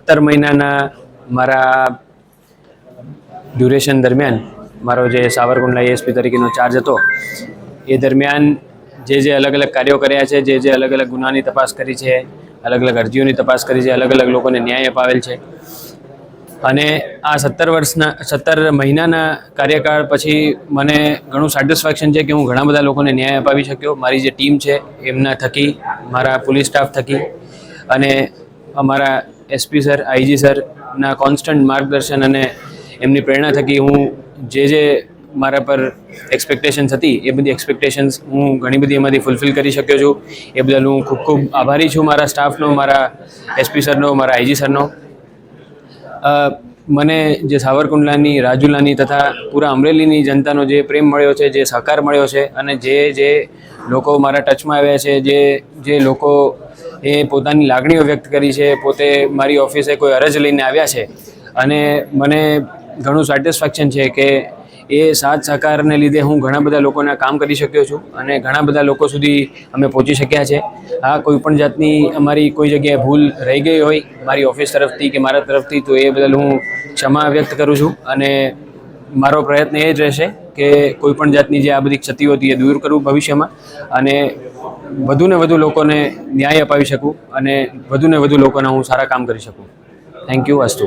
17 મહિનાના મારા ડ્યુરેશન દરમિયાન મારો જે સાવરકુંડલા એએસપી તરીકેનો ચાર્જ હતો એ દરમિયાન જે અલગ અલગ કાર્યો કર્યા છે, જે અલગ અલગ ગુનાની તપાસ કરી છે, અલગ અલગ અરજીઓની તપાસ કરી છે, અલગ અલગ લોકોને ન્યાય અપાવેલ છે અને આ 17 મહિનાના કાર્યકાળ પછી મને ઘણું સેટિસ્ફેક્શન છે કે હું ઘણા બધા લોકોને ન્યાય અપાવી શક્યો. મારી જે ટીમ છે એમના થકી, મારા પોલીસ સ્ટાફ થકી અને અમારા એસપી સર, આઈજી સરના કોન્સ્ટન્ટ માર્ગદર્શન અને એમની પ્રેરણા થકી હું જે મારા પર એક્સપેક્ટેશન્સ હતી એ બધી એક્સપેક્ટેશન્સ હું ઘણી બધી એમાંથી ફૂલફિલ કરી શક્યો છું. એ બદલ હું ખૂબ ખૂબ આભારી છું મારા સ્ટાફનો, મારા એસપી સરનો, મારા આઈજી સરનો. મને જે સાવરકુંડલાની, રાજુલાની તથા પૂરા અમરેલીની જનતાનો જે પ્રેમ મળ્યો છે, જે સહકાર મળ્યો છે અને જે લોકો મારા ટચમાં આવ્યા છે, જે લોકો એ પોતાની લાગણીઓ વ્યક્ત કરી છે, પોતે મારી ઓફિસે કોઈ અરજ લઈને આવ્યા છે અને મને ઘણું સેટિસ્ફેક્શન છે કે એ સાથ સહકારને લીધે હું ઘણા બધા લોકોના કામ કરી શક્યો છું અને ઘણા બધા લોકો સુધી અમે પહોંચી શક્યા છે. આ કોઈ પણ જાતની અમારી કોઈ જગ્યાએ ભૂલ રહી ગઈ હોય મારી ઓફિસ તરફથી કે મારા તરફથી, તો એ બદલ હું ક્ષમા વ્યક્ત કરું છું અને મારો પ્રયત્ન એ જ રહેશે કે કોઈ પણ જાતની જે આ બધી ક્ષતિઓ હતી એ દૂર કરું ભવિષ્યમાં અને વધુને વધુ લોકોને ન્યાય અપાવી શકું અને વધુને વધુ લોકોના હું સારા કામ કરી શકું. Thank you. અસ્તુ.